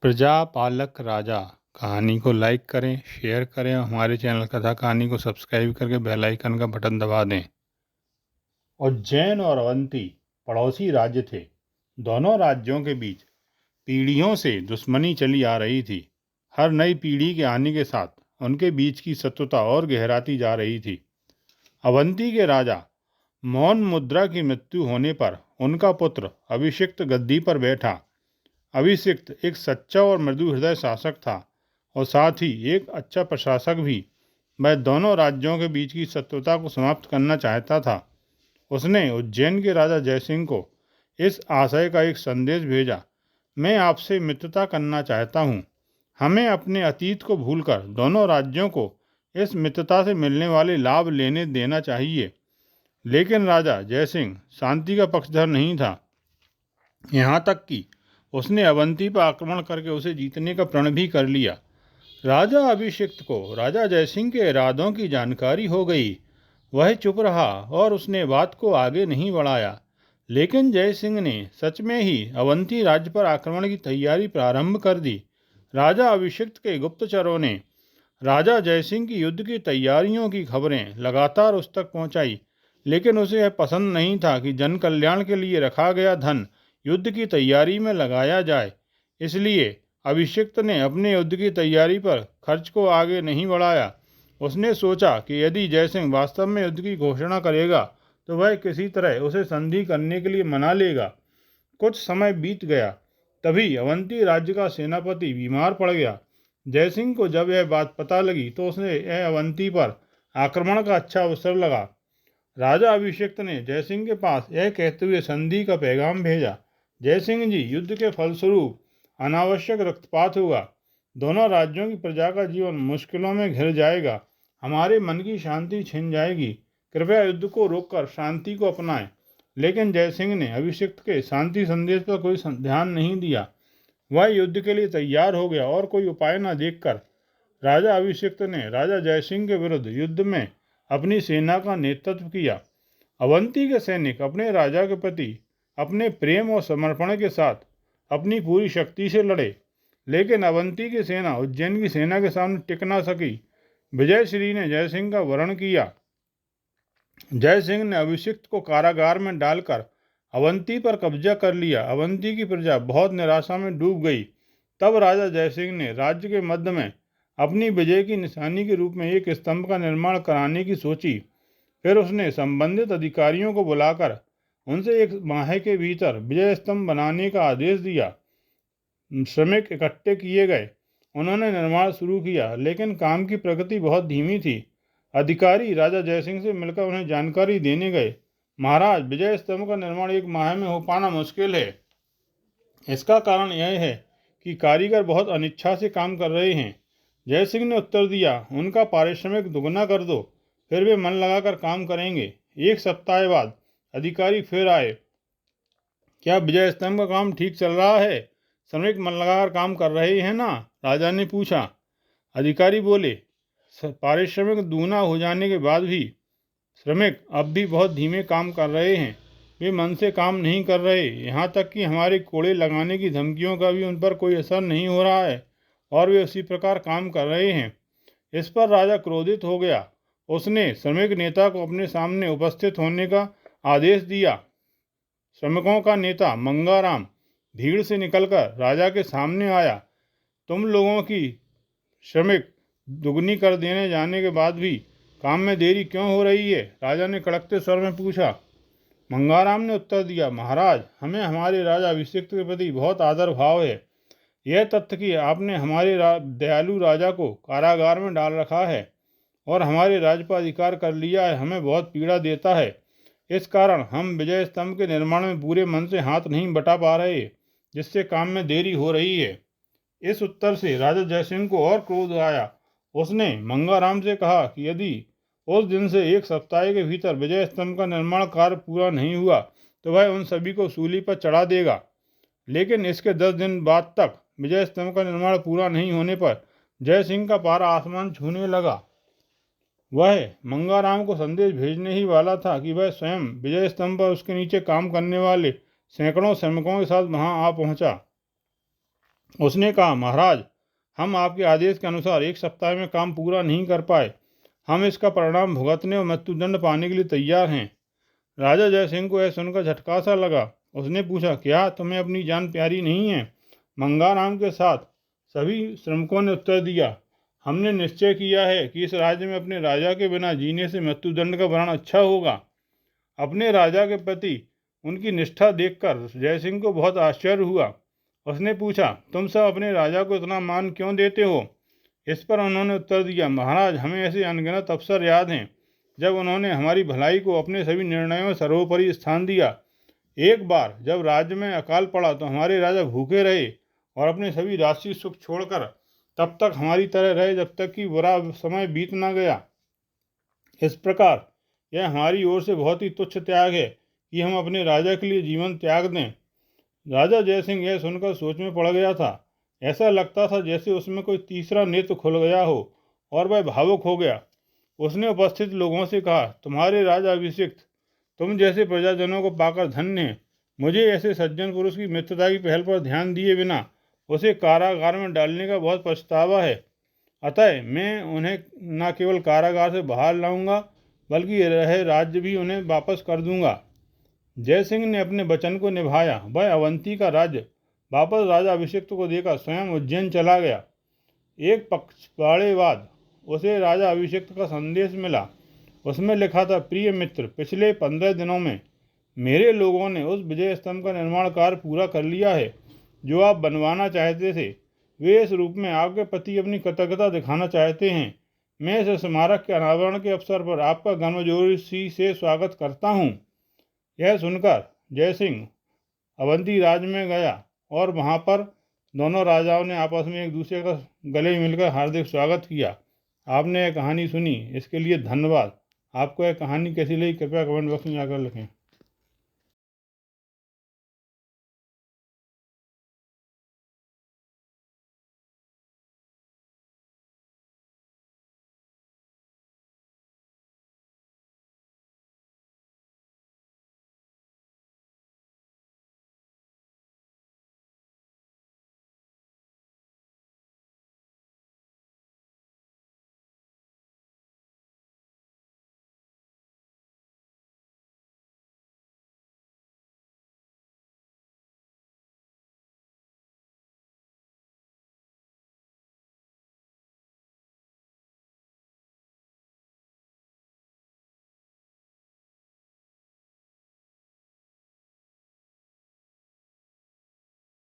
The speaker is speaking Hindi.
प्रजापालक राजा कहानी को लाइक करें, शेयर करें और हमारे चैनल कथा कहानी को सब्सक्राइब करके बेल आइकन का बटन दबा दें। उज्जैन और अवंती पड़ोसी राज्य थे। दोनों राज्यों के बीच पीढ़ियों से दुश्मनी चली आ रही थी। हर नई पीढ़ी के आने के साथ उनके बीच की शत्रुता और गहराती जा रही थी। अवंती के राजा मौन मुद्रा की मृत्यु होने पर उनका पुत्र अभिषिक्त गद्दी पर बैठा। अभिषिक्त एक सच्चा और मृदु हृदय शासक था और साथ ही एक अच्छा प्रशासक भी। वह दोनों राज्यों के बीच की शत्रुता को समाप्त करना चाहता था। उसने उज्जैन के राजा जयसिंह को इस आशय का एक संदेश भेजा, मैं आपसे मित्रता करना चाहता हूँ। हमें अपने अतीत को भूलकर दोनों राज्यों को इस मित्रता से मिलने वाले लाभ लेने देना चाहिए। लेकिन राजा जयसिंह शांति का पक्षधर नहीं था। यहाँ तक कि उसने अवंती पर आक्रमण करके उसे जीतने का प्रण भी कर लिया। राजा अभिषिक्त को राजा जयसिंह के इरादों की जानकारी हो गई। वह चुप रहा और उसने बात को आगे नहीं बढ़ाया। लेकिन जयसिंह ने सच में ही अवंती राज्य पर आक्रमण की तैयारी प्रारंभ कर दी। राजा अभिषिक्त के गुप्तचरों ने राजा जयसिंह की युद्ध की तैयारियों की खबरें लगातार उस तक पहुंचाई। लेकिन उसे यह पसंद नहीं था कि जन कल्याण के लिए रखा गया धन युद्ध की तैयारी में लगाया जाए। इसलिए अभिषिक्त ने अपने युद्ध की तैयारी पर खर्च को आगे नहीं बढ़ाया। उसने सोचा कि यदि जयसिंह वास्तव में युद्ध की घोषणा करेगा तो वह किसी तरह उसे संधि करने के लिए मना लेगा। कुछ समय बीत गया। तभी अवंती राज्य का सेनापति बीमार पड़ गया। जयसिंह को जब यह बात पता लगी तो उसने यह अवंती पर आक्रमण का अच्छा अवसर लगा। राजा अभिषिक्त ने जयसिंह के पास यह कहते हुए संधि का पैगाम भेजा, जयसिंह जी, युद्ध के फलस्वरूप अनावश्यक रक्तपात होगा। दोनों राज्यों की प्रजा का जीवन मुश्किलों में घिर जाएगा। हमारे मन की शांति छिन जाएगी। कृपया युद्ध को रोककर शांति को अपनाएं। लेकिन जयसिंह ने अभिषिक्त के शांति संदेश पर कोई ध्यान नहीं दिया। वह युद्ध के लिए तैयार हो गया और कोई उपाय न देखकर राजा अभिषिक्त ने राजा जयसिंह के विरुद्ध युद्ध में अपनी सेना का नेतृत्व किया। अवंती के सैनिक अपने राजा के प्रति अपने प्रेम और समर्पण के साथ अपनी पूरी शक्ति से लड़े। लेकिन अवंती की सेना उज्जैन की सेना के सामने टिक न सकी। विजयश्री ने जयसिंह का वरण किया। जयसिंह ने अभिषिक्त को कारागार में डालकर अवंती पर कब्जा कर लिया। अवंती की प्रजा बहुत निराशा में डूब गई। तब राजा जयसिंह ने राज्य के मध्य में अपनी विजय की निशानी के रूप में एक स्तंभ का निर्माण कराने की सोची। फिर उसने संबंधित अधिकारियों को बुलाकर उनसे 1 माह के भीतर विजय स्तंभ बनाने का आदेश दिया। श्रमिक इकट्ठे किए गए। उन्होंने निर्माण शुरू किया, लेकिन काम की प्रगति बहुत धीमी थी। अधिकारी राजा जयसिंह से मिलकर उन्हें जानकारी देने गए, महाराज, विजय स्तंभ का निर्माण 1 माह में हो पाना मुश्किल है। इसका कारण यह है कि कारीगर बहुत अनिच्छा से काम कर रहे हैं। जयसिंह ने उत्तर दिया, उनका पारिश्रमिक दुगना कर दो, फिर वे मन लगाकर काम करेंगे। 1 सप्ताह बाद अधिकारी फिर आए। क्या विजय स्तंभ का काम ठीक चल रहा है? श्रमिक मन लगाकर काम कर रहे हैं ना? राजा ने पूछा। अधिकारी बोले, पारिश्रमिक दूना हो जाने के बाद भी श्रमिक अब भी बहुत धीमे काम कर रहे हैं। वे मन से काम नहीं कर रहे। यहाँ तक कि हमारे कोड़े लगाने की धमकियों का भी उन पर कोई असर नहीं हो रहा है और वे उसी प्रकार काम कर रहे हैं। इस पर राजा क्रोधित हो गया। उसने श्रमिक नेता को अपने सामने उपस्थित होने का आदेश दिया। श्रमिकों का नेता मंगाराम भीड़ से निकलकर राजा के सामने आया। तुम लोगों की श्रमिक दुगनी कर देने जाने के बाद भी काम में देरी क्यों हो रही है? राजा ने कड़कते स्वर में पूछा। मंगाराम ने उत्तर दिया, महाराज, हमें हमारे राजा अभिषिक्त के प्रति बहुत आदर भाव है। यह तथ्य कि आपने हमारे दयालु राजा को कारागार में डाल रखा है और हमारे राज्य पर अधिकार कर लिया है, हमें बहुत पीड़ा देता है। इस कारण हम विजय स्तंभ के निर्माण में पूरे मन से हाथ नहीं बटा पा रहे, जिससे काम में देरी हो रही है। इस उत्तर से राजा जयसिंह को और क्रोध आया। उसने मंगाराम से कहा कि यदि उस दिन से 1 सप्ताह के भीतर विजय स्तंभ का निर्माण कार्य पूरा नहीं हुआ तो वह उन सभी को सूली पर चढ़ा देगा। लेकिन इसके 10 दिन बाद तक विजय स्तंभ का निर्माण पूरा नहीं होने पर जयसिंह का पारा आसमान छूने लगा। वह मंगाराम को संदेश भेजने ही वाला था कि वह स्वयं विजय स्तंभ पर उसके नीचे काम करने वाले सैकड़ों श्रमिकों के साथ वहां आ पहुंचा। उसने कहा, महाराज, हम आपके आदेश के अनुसार 1 सप्ताह में काम पूरा नहीं कर पाए। हम इसका परिणाम भुगतने और मृत्युदंड पाने के लिए तैयार हैं। राजा जयसिंह को यह सुनकर झटका सा लगा। उसने पूछा, क्या तुम्हें अपनी जान प्यारी नहीं है? मंगाराम के साथ सभी श्रमिकों ने उत्तर दिया, हमने निश्चय किया है कि इस राज्य में अपने राजा के बिना जीने से मृत्युदंड का वरण अच्छा होगा। अपने राजा के प्रति उनकी निष्ठा देखकर जयसिंह को बहुत आश्चर्य हुआ। उसने पूछा, तुम सब अपने राजा को इतना मान क्यों देते हो? इस पर उन्होंने उत्तर दिया, महाराज, हमें ऐसे अनगिनत अवसर याद हैं जब उन्होंने हमारी भलाई को अपने सभी निर्णयों में सर्वोपरि स्थान दिया। एक बार जब राज्य में अकाल पड़ा तो हमारे राजा भूखे रहे और अपने सभी राष्ट्रीय सुख छोड़कर तब तक हमारी तरह रहे जब तक कि बुरा समय बीत न गया। इस प्रकार यह हमारी ओर से बहुत ही तुच्छ त्याग है कि हम अपने राजा के लिए जीवन त्याग दें। राजा जयसिंह यह सुनकर सोच में पड़ गया था। ऐसा लगता था जैसे उसमें कोई तीसरा नेत्र खुल गया हो और वह भावुक हो गया। उसने उपस्थित लोगों से कहा, तुम्हारे राजा अभिषिक्त, तुम जैसे प्रजाजनों को पाकर धन्य हैं। मुझे ऐसे सज्जन पुरुष की मित्रता की पहल पर ध्यान दिए बिना उसे कारागार में डालने का बहुत पछतावा है। अतः मैं उन्हें न केवल कारागार से बाहर लाऊंगा बल्कि रहे राज्य भी उन्हें वापस कर दूंगा। जयसिंह ने अपने वचन को निभाया। वह अवंती का राज्य वापस राजा अभिषिक्त को देकर स्वयं उज्जैन चला गया। एक पखवाड़े बाद उसे राजा अभिषिक्त का संदेश मिला। उसमें लिखा था, प्रिय मित्र, पिछले 15 दिनों में मेरे लोगों ने उस विजय स्तंभ का निर्माण कार्य पूरा कर लिया है जो आप बनवाना चाहते थे। वे इस रूप में आपके प्रति अपनी कृतज्ञता दिखाना चाहते हैं। मैं इस स्मारक के अनावरण के अवसर पर आपका गर्मजोशी से स्वागत करता हूँ। यह सुनकर जयसिंह अवंती राज्य में गया और वहाँ पर दोनों राजाओं ने आपस में एक दूसरे का गले मिलकर हार्दिक स्वागत किया। आपने यह कहानी सुनी, इसके लिए धन्यवाद। आपको यह कहानी कैसी लगी कृपया कमेंट बॉक्स में जाकर लिखें।